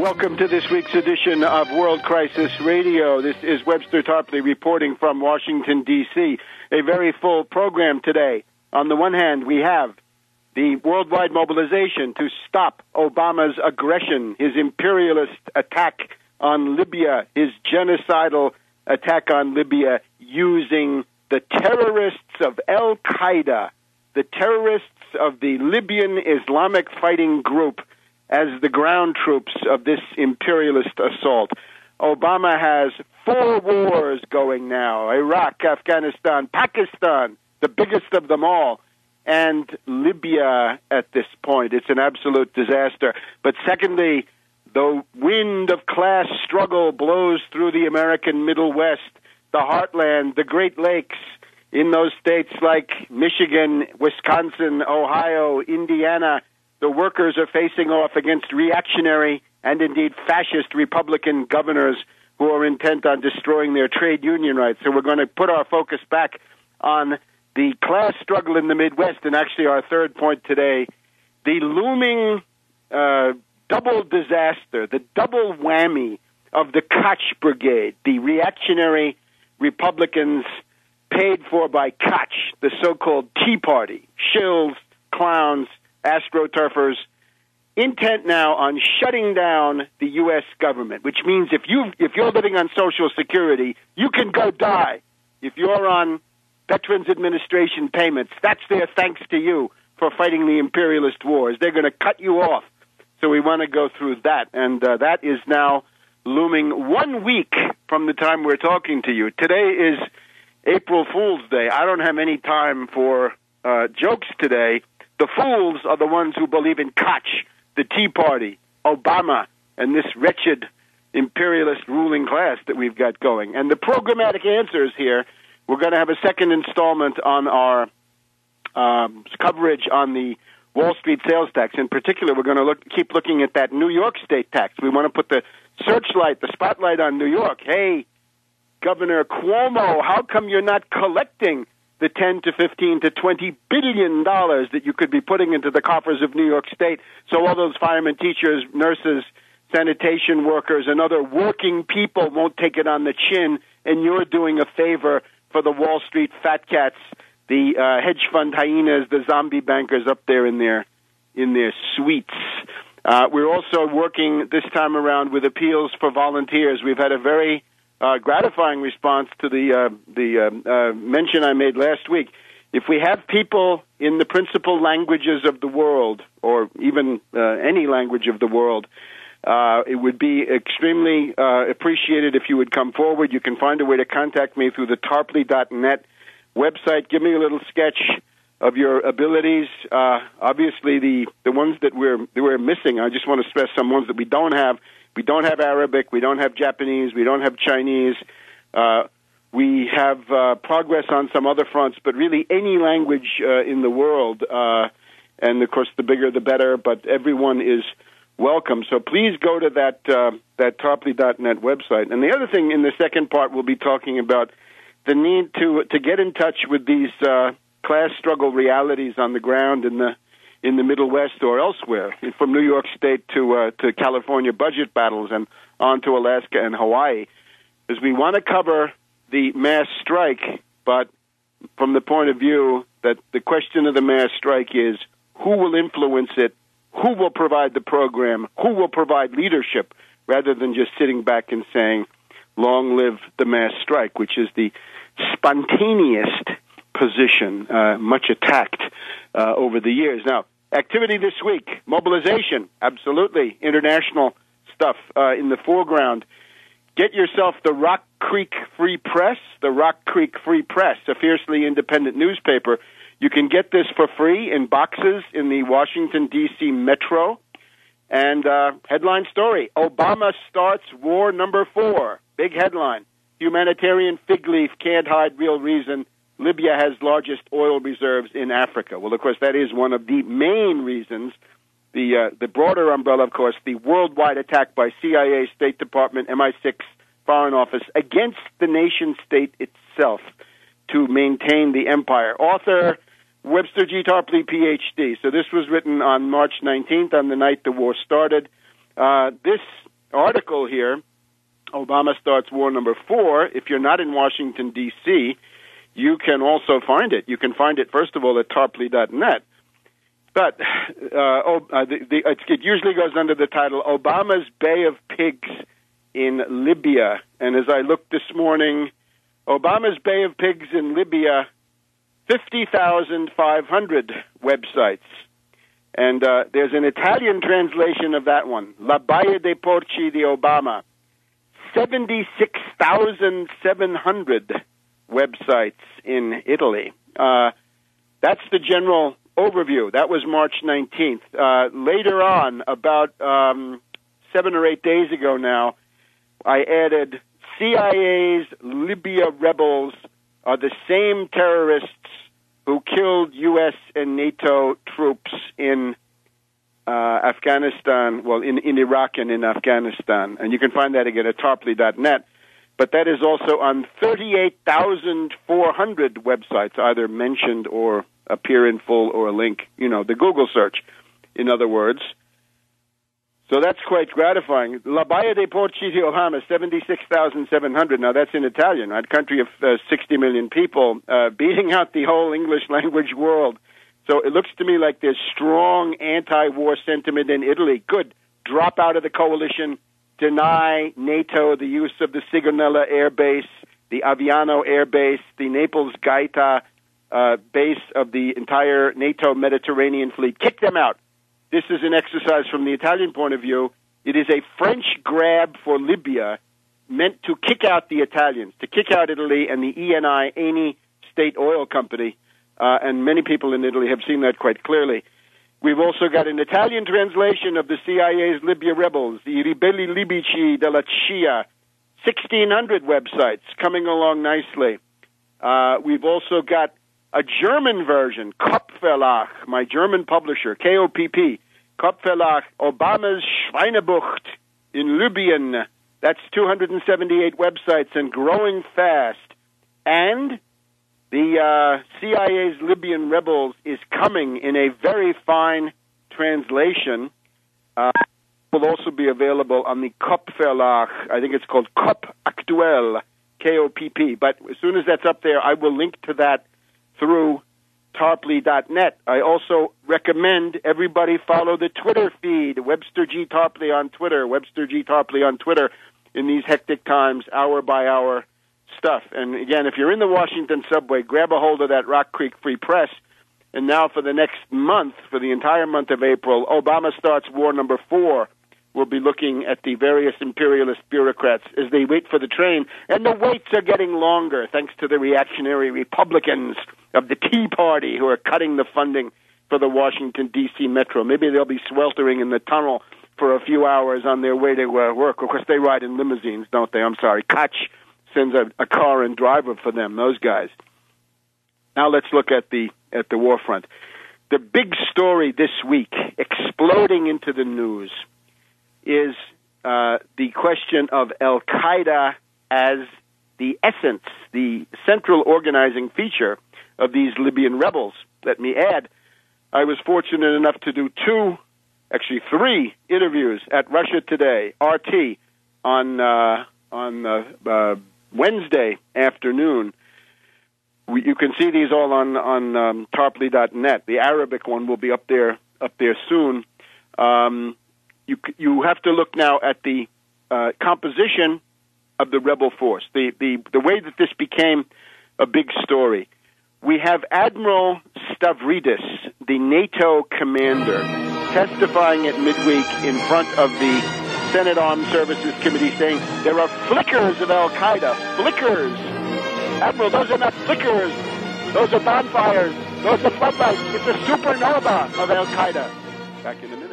Welcome to this week's edition of World Crisis Radio. This is Webster Tarpley reporting from Washington, D.C. A very full program today. On the one hand, we have the worldwide mobilization to stop Obama's aggression, his imperialist attack on Libya, his genocidal attack on Libya using the terrorists of Al-Qaeda, the terrorists of the Libyan Islamic Fighting Group, as the ground troops of this imperialist assault. Obama has 4 wars going now: Iraq, Afghanistan, Pakistan, the biggest of them all, and Libya at this point. It's an absolute disaster. But secondly, the wind of class struggle blows through the American Middle West, the heartland, the Great Lakes, in those states like Michigan, Wisconsin, Ohio, Indiana. The workers are facing off against reactionary and indeed fascist Republican governors who are intent on destroying their trade union rights. So we're going to put our focus back on the class struggle in the Midwest, and actually our third point today, the looming double disaster, the double whammy of the Koch Brigade, the reactionary Republicans paid for by Koch, the so-called Tea Party, shills, clowns, astroturfers, intent now on shutting down the U.S. government, which means if you're living on Social Security, you can go die. If you're on Veterans Administration payments, that's their thanks to you for fighting the imperialist wars. They're going to cut you off. So we want to go through that, and that is now looming 1 week from the time we're talking to you. Today is April Fool's Day. I don't have any time for jokes today. The fools are the ones who believe in Koch, the Tea Party, Obama, and this wretched imperialist ruling class that we've got going. And the programmatic answers here, we're going to have a second installment on our coverage on the Wall Street sales tax. In particular, we're going to keep looking at that New York state tax. We want to put the searchlight, the spotlight on New York. Hey, Governor Cuomo, how come you're not collecting the 10 to 15 to 20 billion dollars that you could be putting into the coffers of New York State, so all those firemen, teachers, nurses, sanitation workers, and other working people won't take it on the chin, and you're doing a favor for the Wall Street fat cats, the hedge fund hyenas, the zombie bankers up there in their suites. We're also working this time around with appeals for volunteers. We've had a very gratifying response to the mention I made last week. If we have people in the principal languages of the world, or even any language of the world, it would be extremely appreciated if you would come forward. You can find a way to contact me through the tarpley.net website. Give me a little sketch of your abilities. Obviously, the ones that we're missing, I just want to stress some ones that we don't have. We don't have Arabic, we don't have Japanese, we don't have Chinese. We have progress on some other fronts, but really any language in the world, and of course the bigger the better, but everyone is welcome. So please go to that Tarpley.net website. And the other thing in the second part, we'll be talking about the need to get in touch with these class struggle realities on the ground in the Middle West or elsewhere, from New York State to California budget battles and on to Alaska and Hawaii, because we want to cover the mass strike, but from the point of view that the question of the mass strike is who will influence it, who will provide the program, who will provide leadership, rather than just sitting back and saying, long live the mass strike, which is the spontaneous position, much attacked over the years. Now, activity this week, mobilization, absolutely, international stuff in the foreground. Get yourself the Rock Creek Free Press, a fiercely independent newspaper. You can get this for free in boxes in the Washington, D.C. Metro. And headline story, Obama starts war number 4. Big headline. Humanitarian fig leaf can't hide real reason. Libya has largest oil reserves in Africa. Well, of course, that is one of the main reasons. The broader umbrella, of course, the worldwide attack by CIA, State Department, MI6, Foreign Office against the nation state itself to maintain the empire. Author Webster G. Tarpley, Ph.D. So this was written on March 19th, on the night the war started. This article here, Obama Starts War Number 4. If you're not in Washington, D.C., you can also find it. You can find it, first of all, at tarpley.net. But it usually goes under the title, Obama's Bay of Pigs in Libya. And as I looked this morning, Obama's Bay of Pigs in Libya, 50,500 websites. And there's an Italian translation of that one, La Baia dei Porci di Obama, 76,700 websites in Italy. That's the general overview. That was March 19th. Later on, about 7 or 8 days ago now, I added CIA's Libya rebels are the same terrorists who killed U.S. and NATO troops in Afghanistan, well, in Iraq and in Afghanistan. And you can find that again at tarpley.net. But that is also on 38,400 websites, either mentioned or appear in full or a link, the Google search, in other words. So that's quite gratifying. La Baia dei Porci di Obama, 76,700. Now, that's in Italian, right? Country of 60 million people, beating out the whole English language world. So it looks to me like there's strong anti-war sentiment in Italy. Good. Drop out of the coalition. Deny NATO the use of the Sigonella Air Base, the Aviano Air Base, the Naples Gaeta base of the entire NATO Mediterranean fleet. Kick them out. This is an exercise from the Italian point of view. It is a French grab for Libya meant to kick out the Italians, to kick out Italy and the Eni state oil company. And many people in Italy have seen that quite clearly. We've also got an Italian translation of the CIA's Libya rebels, the Ribelli Libici della CIA, 1,600 websites coming along nicely. We've also got a German version, Kopfverlag, my German publisher, KOPP, Kopfverlag, Obama's Schweinebucht in Libyen. That's 278 websites and growing fast. And the CIA's Libyan rebels is coming in a very fine translation. Will also be available on the Kopfverlag. I think it's called Kop Aktuell, K-O-P-P. But as soon as that's up there, I will link to that through tarpley.net. I also recommend everybody follow the Twitter feed, Webster G. Tarpley on Twitter, Webster G. Tarpley on Twitter in these hectic times, hour by hour stuff. And again, if you're in the Washington subway, grab a hold of that Rock Creek Free Press. And now for the next month, for the entire month of April, Obama Starts War Number 4. We'll be looking at the various imperialist bureaucrats as they wait for the train. And the waits are getting longer, thanks to the reactionary Republicans of the Tea Party who are cutting the funding for the Washington, D.C. Metro. Maybe they'll be sweltering in the tunnel for a few hours on their way to work. Of course, they ride in limousines, don't they? I'm sorry. Koch sends a car and driver for them, those guys. Now let's look at the war front. The big story this week, exploding into the news, is the question of Al-Qaeda as the essence, the central organizing feature of these Libyan rebels. Let me add, I was fortunate enough to do 3 interviews at Russia Today, RT, on Wednesday afternoon. You can see these all on tarpley.net. The Arabic one will be up there soon. You have to look now at the composition of the rebel force, the way that this became a big story. We have Admiral Stavridis, the NATO commander, testifying at midweek in front of the Senate Armed Services Committee saying there are flickers of Al-Qaeda, flickers. Admiral, those are not flickers. Those are bonfires. Those are floodlights. It's a supernova of Al-Qaeda. Back in a minute.